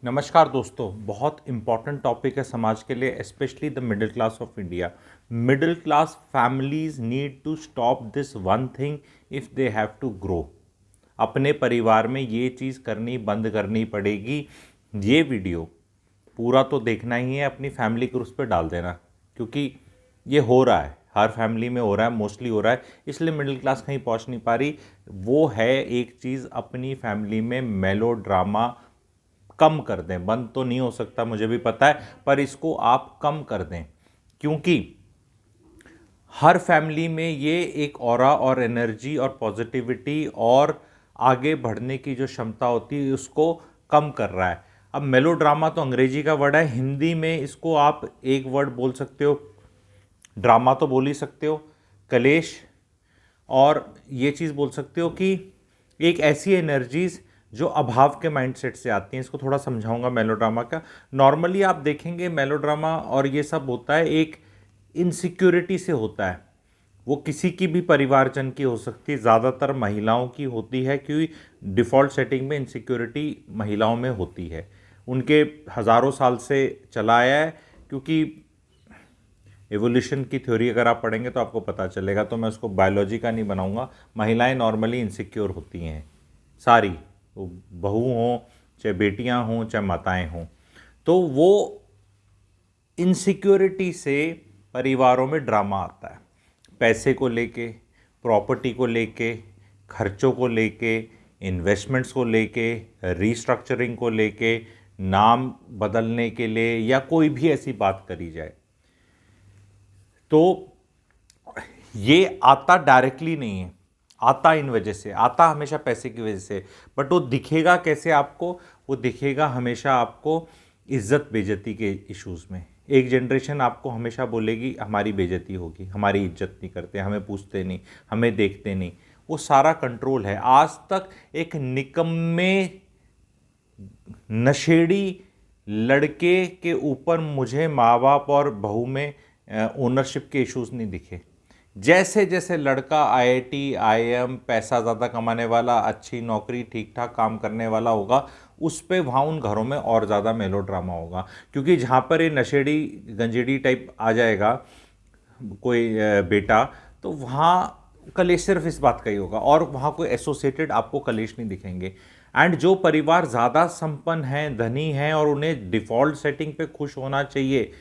नमस्कार दोस्तों, बहुत इम्पॉर्टेंट टॉपिक है समाज के लिए, specially the middle class of India. Middle class families need to stop this one thing if they have to grow. अपने परिवार में ये चीज़ करनी बंद करनी पड़ेगी। ये वीडियो पूरा तो देखना ही है, अपनी फैमिली ग्रुप्स पे डाल देना, क्योंकि ये हो रहा है, हर फैमिली में हो रहा है, मोस्टली हो रहा है, इसलिए मिडिल क्लास कहीं पहुंच नहीं पा रही। वो है एक चीज़, अपनी फैमिली में मेलो ड्रामा कम कर दें। बंद तो नहीं हो सकता, मुझे भी पता है, पर इसको आप कम कर दें, क्योंकि हर फैमिली में ये एक ऑरा और एनर्जी और पॉजिटिविटी और आगे बढ़ने की जो क्षमता होती है उसको कम कर रहा है। अब मेलोड्रामा तो अंग्रेजी का वर्ड है, हिंदी में इसको आप एक वर्ड बोल सकते हो, ड्रामा तो बोल ही सकते हो, कलेश। और ये चीज़ बोल सकते हो कि एक ऐसी एनर्जीज जो अभाव के माइंडसेट से आती हैं। इसको थोड़ा समझाऊंगा मेलोड्रामा का। नॉर्मली आप देखेंगे मेलोड्रामा और ये सब होता है एक इनसिक्योरिटी से होता है। वो किसी की भी परिवारजन की हो सकती है, ज़्यादातर महिलाओं की होती है, क्योंकि डिफ़ॉल्ट सेटिंग में इनसिक्योरिटी महिलाओं में होती है। उनके हज़ारों साल से चला आया है, क्योंकि एवोल्यूशन की थ्योरी अगर आप पढ़ेंगे तो आपको पता चलेगा, तो मैं उसको बायोलॉजी का नहीं बनाऊंगा। महिलाएं नॉर्मली इनसिक्योर होती हैं सारी, वो बहू हों, चाहे बेटियां हों, चाहे माताएं हों। तो वो इनसिक्योरिटी से परिवारों में ड्रामा आता है, पैसे को लेके, प्रॉपर्टी को लेके, खर्चों को लेके, इन्वेस्टमेंट्स को लेके, रीस्ट्रक्चरिंग को लेके, नाम बदलने के लिए, या कोई भी ऐसी बात करी जाए तो ये आता डायरेक्टली नहीं है, आता इन वजह से, आता हमेशा पैसे की वजह से। बट वो दिखेगा कैसे आपको? वो दिखेगा हमेशा आपको इज्जत बेइज्जती के इश्यूज में। एक जनरेशन आपको हमेशा बोलेगी हमारी बेइज्जती होगी, हमारी इज्जत नहीं करते, हमें पूछते नहीं, हमें देखते नहीं। वो सारा कंट्रोल है। आज तक एक निकम्मे नशेड़ी लड़के के ऊपर मुझे माँ बाप और बहू में ओनरशिप के इश्यूज नहीं दिखे। जैसे जैसे लड़का आईआईटी आईएम, पैसा ज़्यादा कमाने वाला, अच्छी नौकरी, ठीक ठाक काम करने वाला होगा, उस पे वहाँ उन घरों में और ज़्यादा मेलो ड्रामा होगा। क्योंकि जहाँ पर ये नशेड़ी गंजेड़ी टाइप आ जाएगा कोई बेटा, तो वहाँ कलेश सिर्फ इस बात का ही होगा, और वहाँ कोई एसोसिएटेड आपको कलेश नहीं दिखेंगे। एंड जो परिवार ज़्यादा संपन्न हैं, धनी हैं, और उन्हें डिफ़ॉल्ट सेटिंग पे खुश होना चाहिए,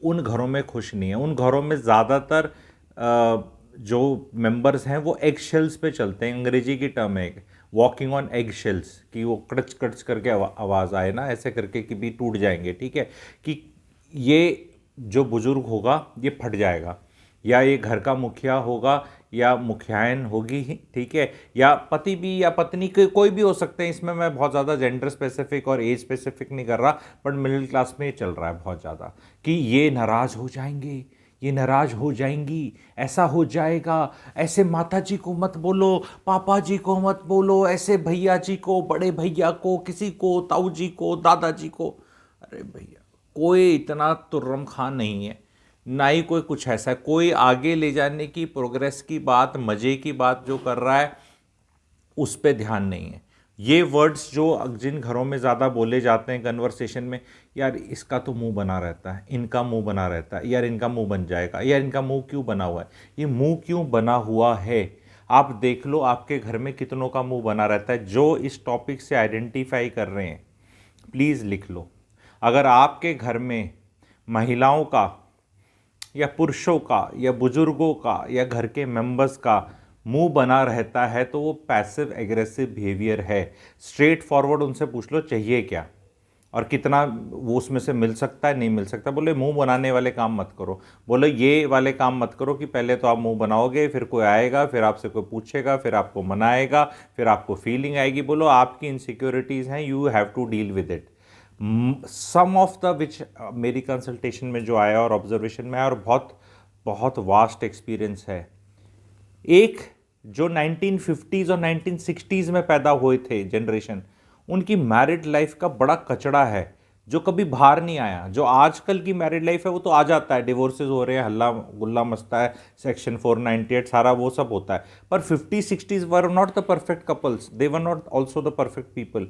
उन घरों में खुश नहीं है। उन घरों में ज़्यादातर जो मेंबर्स हैं वो एग शेल्स पे चलते हैं। अंग्रेजी की टर्म है वॉकिंग ऑन एग शेल्स, कि वो कड़च कड़च करके आवाज़ आए ना, ऐसे करके कि भी टूट जाएंगे, ठीक है, कि ये जो बुजुर्ग होगा ये फट जाएगा, या ये घर का मुखिया होगा, या मुखियान होगी, ठीक है, या पति भी या पत्नी के कोई भी हो सकते हैं। इसमें मैं बहुत ज़्यादा जेंडर स्पेसिफिक और एज स्पेसिफिक नहीं कर रहा, बट मिडिल क्लास में ये चल रहा है बहुत ज़्यादा, कि ये नाराज़ हो जाएंगे, ये नाराज़ हो जाएंगी, ऐसा हो जाएगा, ऐसे माता जी को मत बोलो, पापा जी को मत बोलो, ऐसे भैया जी को, बड़े भैया को, किसी को, ताऊ जी को, दादाजी को। अरे भैया, कोई इतना तुर्रम खां नहीं है, ना ही कोई कुछ ऐसा है। कोई आगे ले जाने की, प्रोग्रेस की बात, मज़े की बात जो कर रहा है उस पर ध्यान नहीं है। ये वर्ड्स जो जिन घरों में ज़्यादा बोले जाते हैं कन्वर्सेशन में, यार इसका तो मुंह बना रहता है, इनका मुंह बना रहता है, यार इनका मुंह बन जाएगा, यार इनका मुंह क्यों बना हुआ है, ये मुंह क्यों बना हुआ है। आप देख लो आपके घर में कितनों का मुंह बना रहता है। जो इस टॉपिक से आइडेंटिफाई कर रहे हैं प्लीज़ लिख लो। अगर आपके घर में महिलाओं का, या पुरुषों का, या बुजुर्गों का, या घर के मेंबर्स का मुंह बना रहता है, तो वो पैसिव एग्रेसिव बिहेवियर है। स्ट्रेट फॉरवर्ड उनसे पूछ लो चाहिए क्या, और कितना वो उसमें से मिल सकता है, नहीं मिल सकता। बोले मुंह बनाने वाले काम मत करो, बोले ये वाले काम मत करो, कि पहले तो आप मुंह बनाओगे, फिर कोई आएगा, फिर आपसे कोई पूछेगा, फिर आपको मनाएगा, फिर आपको फीलिंग आएगी। बोलो आपकी इनसिक्योरिटीज़ हैं, you have to deal with it. Some of the which मेरी कंसल्टेशन में जो आया और ऑब्जर्वेशन में आया, और बहुत बहुत वास्ट एक्सपीरियंस है। एक जो 1950s और 1960s में पैदा हुए थे जनरेशन, उनकी मैरिड लाइफ का बड़ा कचड़ा है, जो कभी बाहर नहीं आया। जो आजकल की मैरिड लाइफ है वो तो आ जाता है, डिवोर्सेज हो रहे हैं, हल्ला गुल्ला मचता है, सेक्शन 498 सारा वो सब होता है। पर 50s 60s were not the perfect couples, they were not also the perfect people.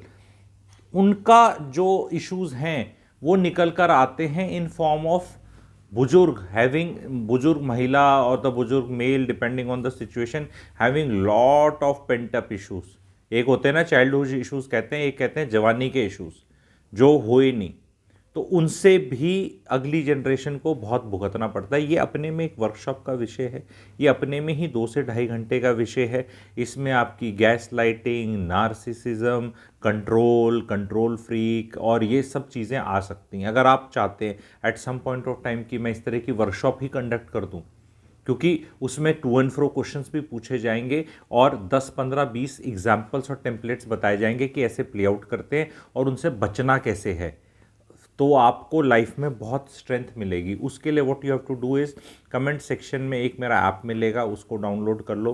उनका जो इश्यूज हैं वो निकल कर आते हैं इन फॉर्म ऑफ बुजुर्ग हैविंग, बुजुर्ग महिला और द बुजुर्ग male depending on the situation, having lot of pent up issues. एक होते हैं ना चाइल्डहुड इश्यूज कहते हैं, एक कहते हैं जवानी के इश्यूज जो हुए नहीं, तो उनसे भी अगली जनरेशन को बहुत भुगतना पड़ता है। ये अपने में एक वर्कशॉप का विषय है, ये अपने में ही 2 से ढाई घंटे का विषय है। इसमें आपकी gas lighting, narcissism, control freak और ये सब चीज़ें आ सकती हैं। अगर आप चाहते हैं at some point of time कि मैं इस तरह की वर्कशॉप ही कंडक्ट कर दूं, क्योंकि उसमें टू एंड फ्रो क्वेश्चंस भी पूछे जाएंगे और 10, 15, 20 एग्जाम्पल्स और टेम्पलेट्स बताए जाएंगे कि ऐसे प्ले आउट करते हैं और उनसे बचना कैसे है, तो आपको लाइफ में बहुत स्ट्रेंथ मिलेगी। उसके लिए what you have to do is, comment section में एक मेरा ऐप मिलेगा, उसको डाउनलोड कर लो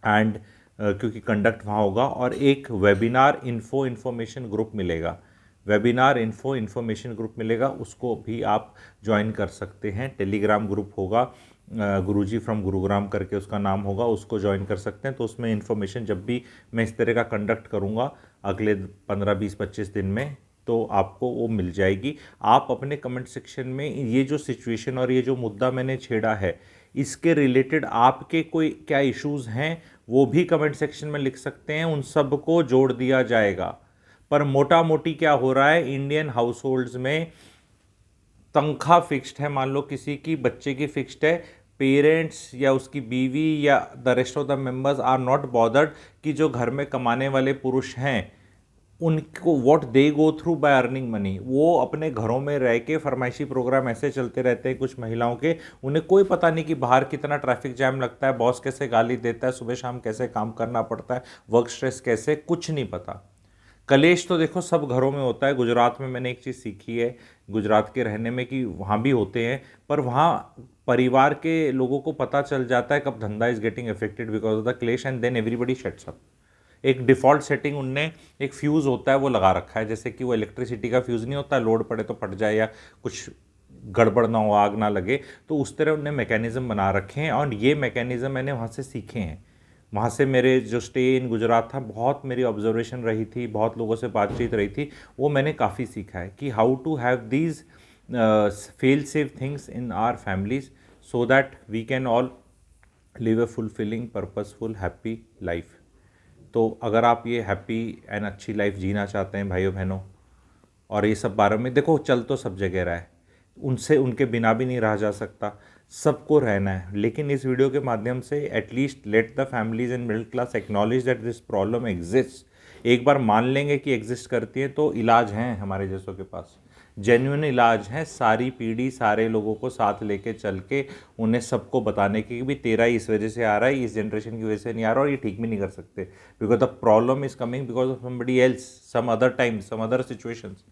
एंड क्योंकि कंडक्ट वहाँ होगा, और एक वेबिनार इन्फॉर्मेशन ग्रुप मिलेगा, वेबिनार इन्फॉर्मेशन ग्रुप मिलेगा, उसको भी आप ज्वाइन कर सकते हैं। टेलीग्राम ग्रुप होगा, गुरुजी फ्रॉम गुरुग्राम करके उसका नाम होगा, उसको ज्वाइन कर सकते हैं। तो उसमें इन्फॉर्मेशन जब भी मैं इस तरह का कंडक्ट करूँगा अगले 15, 20, 25 दिन में, तो आपको वो मिल जाएगी। आप अपने कमेंट सेक्शन में ये जो सिचुएशन और ये जो मुद्दा मैंने छेड़ा है, इसके रिलेटेड आपके कोई क्या इश्यूज़ हैं वो भी कमेंट सेक्शन में लिख सकते हैं, उन सब को जोड़ दिया जाएगा। पर मोटा मोटी क्या हो रहा है, इंडियन हाउस होल्ड्स में तनख्वाह फिक्स्ड है, मान लो किसी की बच्चे की फिक्स्ड है, पेरेंट्स या उसकी बीवी या the rest of the members are not bothered कि जो घर में कमाने वाले पुरुष हैं उनको what they go through by earning money, वो अपने घरों में रह के फरमाइशी प्रोग्राम ऐसे चलते रहते हैं कुछ महिलाओं के, उन्हें कोई पता नहीं कि बाहर कितना ट्रैफिक जैम लगता है, बॉस कैसे गाली देता है, सुबह शाम कैसे काम करना पड़ता है, वर्क स्ट्रेस कैसे, कुछ नहीं पता। कलेश तो देखो सब घरों में होता है। गुजरात में मैंने एक चीज़ सीखी है गुजरात के रहने में कि वहाँ भी होते हैं, पर वहाँ परिवार के लोगों को पता चल जाता है कब धंधा is getting affected because of the klesh, and then everybody shuts up. एक डिफ़ॉल्ट सेटिंग उनने, एक फ्यूज़ होता है वो लगा रखा है, जैसे कि वो इलेक्ट्रिसिटी का फ्यूज़ नहीं होता, लोड पड़े तो फट जाए या कुछ गड़बड़ ना हो, आग ना लगे, तो उस तरह उनने मैकेनिज़्म बना रखे हैं। और ये मैकेनिज़्म मैंने वहाँ से सीखे हैं। वहाँ से मेरे जो स्टे इन गुजरात था, बहुत मेरी ऑब्जर्वेशन रही थी, बहुत लोगों से बातचीत रही थी, वो मैंने काफ़ी सीखा है कि how to have these fail safe things in our families so that we can all live a fulfilling purposeful happy life. तो अगर आप ये हैप्पी एंड अच्छी लाइफ जीना चाहते हैं भाइयों बहनों, और ये सब बारे में देखो चल तो सब जगह रहा है, उनसे उनके बिना भी नहीं रहा जा सकता, सबको रहना है, लेकिन इस वीडियो के माध्यम से at least let the families and middle class acknowledge that this problem exist. एक बार मान लेंगे कि एग्जिस्ट करती है तो इलाज हैं हमारे जैसों के पास, जेन्युइन इलाज हैं। सारी पीढ़ी सारे लोगों को साथ लेके चल के उन्हें सबको बताने की कि भी तेरा इस वजह से आ रहा है, इस जनरेशन की वजह से नहीं आ रहा, और ये ठीक भी नहीं कर सकते because the problem is coming because of somebody else, some other time, some other situations.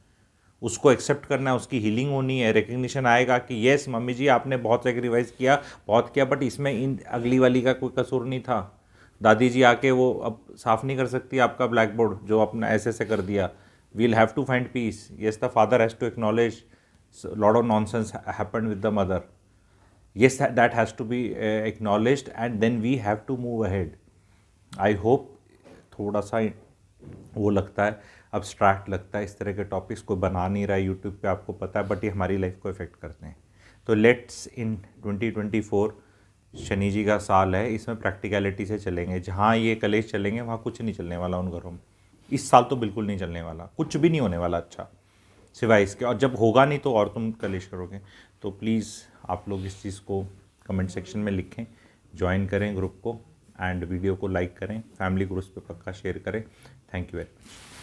उसको एक्सेप्ट करना है, उसकी हीलिंग होनी है, रिकग्निशन आएगा कि येस मम्मी जी आपने बहुत सेक्रीफाइस किया, बहुत किया, बट इसमें इन अगली वाली का कोई कसूर नहीं था। दादी जी आके वो अब साफ नहीं कर सकती आपका ब्लैक बोर्ड जो अपना ऐसे ऐसे कर दिया। We'll have to find peace. Yes the father has to acknowledge lot of nonsense happened with the mother. yes that has to be acknowledged and then we have to move ahead. I hope थोड़ा सा वो लगता है abstract लगता है, इस तरह के टॉपिक्स कोई बना नहीं रहा है यूट्यूब पे, आपको पता है, बट ये हमारी लाइफ को इफेक्ट करते हैं। तो लेट्स इन 2024 शनि जी का साल है, इसमें प्रैक्टिकलिटी से चलेंगे। जहाँ ये कलेश चलेंगे वहाँ कुछ नहीं चलने वाला उन घरों में। इस साल तो बिल्कुल नहीं चलने वाला, कुछ भी नहीं होने वाला अच्छा सिवाय इसके, और जब होगा नहीं तो और तुम कलेश करोगे। तो प्लीज़ आप लोग इस चीज़ को कमेंट सेक्शन में लिखें, ज्वाइन करें ग्रुप को, एंड वीडियो को लाइक करें, फैमिली ग्रुप्स पे पक्का शेयर करें। Thank you very much.